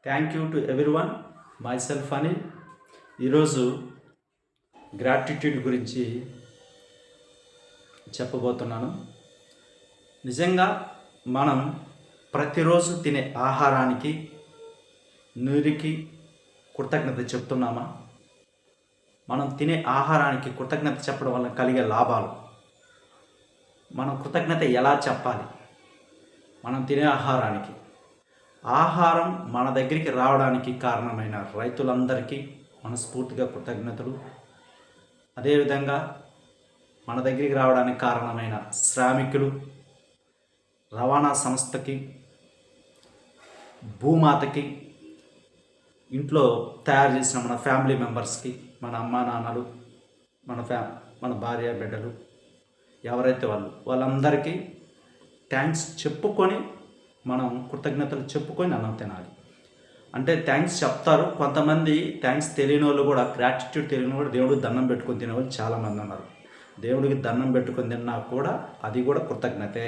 Thank you to everyone. My self Anil. ఈరోజు gratitude గురించి చెప్పబోతున్నాను. నిజంగా మనం ప్రతిరోజు తినే ఆహారానికి, నీరుకి కృతజ్ఞత చెప్తున్నామా? మనం తినే ఆహారానికి కృతజ్ఞత చెప్పడం వల్ల కలిగే లాభాలు, మనం కృతజ్ఞత ఎలా చెప్పాలి? మనం తినే ఆహారం మన దగ్గరికి రావడానికి కారణమైన రైతులందరికీ మనస్ఫూర్తిగా కృతజ్ఞతలు. అదేవిధంగా మన దగ్గరికి రావడానికి కారణమైన శ్రామికులు, రవాణా సంస్థకి, భూమాతకి, ఇంట్లో తయారు చేసిన మన ఫ్యామిలీ మెంబర్స్కి, మన అమ్మా నాన్నలు, మన భార్య బిడ్డలు, ఎవరైతే వాళ్ళందరికీ థ్యాంక్స్ చెప్పుకొని, మనం కృతజ్ఞతలు చెప్పుకొని అన్నం తినాలి. అంటే థ్యాంక్స్ చెప్తారు కొంతమంది, థ్యాంక్స్ తెలియని వాళ్ళు కూడా, గ్రాటిట్యూడ్ తెలియని వాళ్ళు దేవుడికి దండం పెట్టుకొని తినేవాళ్ళు చాలామంది ఉన్నారు. దేవుడికి దండం పెట్టుకొని తిన్నా కూడా అది కూడా కృతజ్ఞతే.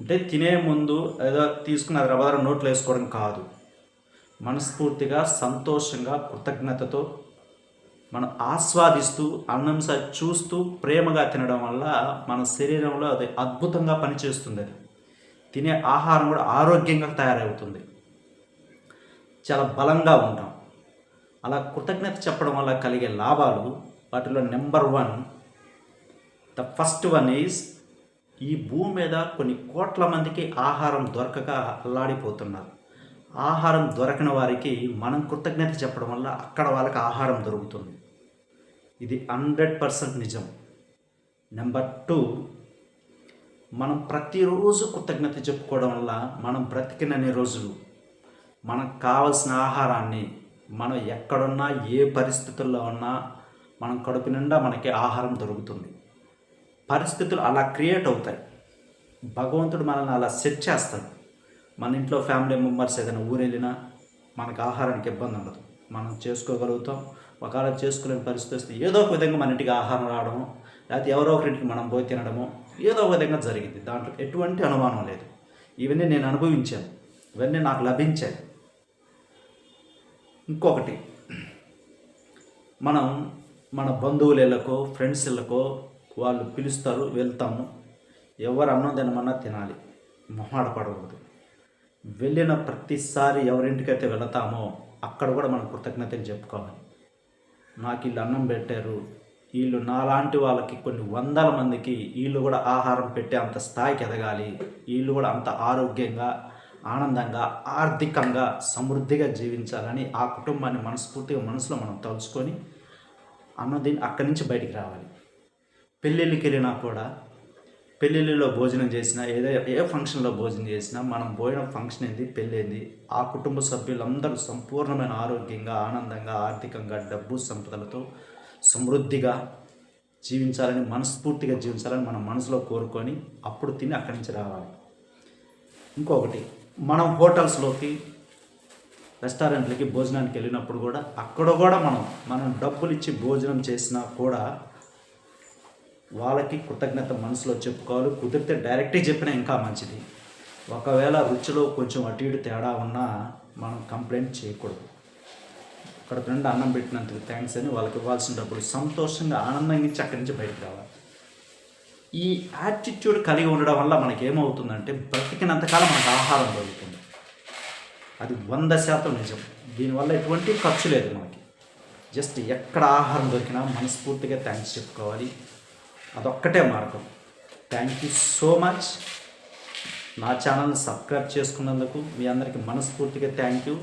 అంటే తినే ముందు ఏదో తీసుకున్న రవాదర నోట్లో వేసుకోవడం కాదు, మనస్ఫూర్తిగా సంతోషంగా కృతజ్ఞతతో మనం ఆస్వాదిస్తూ అన్నం చూస్తూ ప్రేమగా తినడం వల్ల మన శరీరంలో అది అద్భుతంగా పనిచేస్తుంది. అది తినే ఆహారం కూడా ఆరోగ్యంగా తయారవుతుంది, చాలా బలంగా ఉంటాం. అలా కృతజ్ఞత చెప్పడం వల్ల కలిగే లాభాలు, వాటిలో number 1, the first one is, ఈ భూమి మీద కొన్ని కోట్ల మందికి ఆహారం దొరకక అల్లాడిపోతున్నారు. ఆహారం దొరకని వారికి మనం కృతజ్ఞత చెప్పడం వల్ల అక్కడ వాళ్ళకి ఆహారం దొరుకుతుంది. ఇది 100% నిజం. నెంబర్ 2, మనం ప్రతిరోజు కృతజ్ఞత చెప్పుకోవడం వల్ల మనం బ్రతికినన్ని రోజులు మనకు కావలసిన ఆహారాన్ని, మనం ఎక్కడున్నా ఏ పరిస్థితుల్లో ఉన్నా మనం కడుపు నిండా మనకి ఆహారం దొరుకుతుంది. పరిస్థితులు అలా క్రియేట్ అవుతాయి. భగవంతుడు మనల్ని అలా సెట్ చేస్తాడు. మన ఇంట్లో ఫ్యామిలీ మెంబర్స్ ఏదైనా ఊరు వెళ్ళినా మనకు ఆహారానికి ఇబ్బంది ఉండదు, మనం చేసుకోగలుగుతాం. ఒకవేళ చేసుకోలేని పరిస్థితి వస్తే ఏదో ఒక విధంగా మన ఇంటికి ఆహారం రావడము, లేకపోతే ఎవరో ఒకరింటికి మనం పోయి తినడము, ఏదో ఒక విధంగా జరిగింది. దాంట్లో ఎటువంటి అనుమానం లేదు. ఇవన్నీ నేను అనుభవించాను, ఇవన్నీ నాకు లభించాయి. ఇంకొకటి, మనం మన బంధువులకో ఫ్రెండ్స్లకో వాళ్ళు పిలుస్తారు, వెళ్తాము. ఎవరు అన్నం తినమన్నా తినాలి, మొహాడ పడకూడదు. వెళ్ళిన ప్రతిసారి ఎవరింటికైతే వెళతామో అక్కడ కూడా మనం కృతజ్ఞతలు చెప్పుకోవాలి. నాకు వీళ్ళు అన్నం పెట్టారు, వీళ్ళు నాలాంటి వాళ్ళకి కొన్ని వందల మందికి వీళ్ళు కూడా ఆహారం పెట్టే అంత స్థాయికి ఎదగాలి, వీళ్ళు కూడా అంత ఆరోగ్యంగా, ఆనందంగా, ఆర్థికంగా, సమృద్ధిగా జీవించాలని ఆ కుటుంబాన్ని మనస్ఫూర్తిగా మనసులో మనం తలుచుకొని అన్నది అక్కడి నుంచి బయటికి రావాలి. పెళ్ళిళ్ళకి వెళ్ళినా కూడా, పెళ్ళిళ్ళలో భోజనం చేసినా, ఏ ఫంక్షన్లో భోజనం చేసినా, మనం పోయిన ఫంక్షన్ ఏంది, పెళ్ళి ఏంది, ఆ కుటుంబ సభ్యులందరూ సంపూర్ణమైన ఆరోగ్యంగా, ఆనందంగా, ఆర్థికంగా, డబ్బు సంపదలతో సమృద్ధిగా జీవించాలని, మనస్ఫూర్తిగా జీవించాలని మనం మనసులో కోరుకొని అప్పుడు తిని అక్కడి నుంచి రావాలి. ఇంకొకటి, మనం హోటల్స్లోకి, రెస్టారెంట్లకి భోజనానికి వెళ్ళినప్పుడు కూడా అక్కడ కూడా మనం డబ్బులు ఇచ్చి భోజనం చేసినా కూడా వాళ్ళకి కృతజ్ఞత మనసులో చెప్పుకోవాలి. కుదిరితే డైరెక్ట్గా చెప్పినా ఇంకా మంచిది. ఒకవేళ రుచిలో కొంచెం అటు ఇటు తేడా ఉన్నా మనం కంప్లైంట్ చేయకూడదు. అక్కడ ఫ్రెండ్ అన్నం పెట్టినందుకు థ్యాంక్స్ అని వాళ్ళకి ఇవ్వాల్సిన డబ్బులు సంతోషంగా, ఆనందంగా ఇచ్చి అక్కడి నుంచి బయటకు రావాలి. ఈ యాటిట్యూడ్ కలిగి ఉండడం వల్ల మనకి ఏమవుతుందంటే, బ్రతికినంతకాలం మనకు ఆహారం దొరుకుతుంది. అది 100% నిజం. దీనివల్ల ఎటువంటి ఖర్చు లేదు మనకి. జస్ట్ ఎక్కడ ఆహారం దొరికినా మనస్ఫూర్తిగా థ్యాంక్స్ చెప్పుకోవాలి. అదొక్కటే మార్గం. Thank you so much. నా ఛానల్ని సబ్స్క్రైబ్ చేసుకున్నందుకు మీ అందరికీ మనస్ఫూర్తిగా థ్యాంక్ యూ.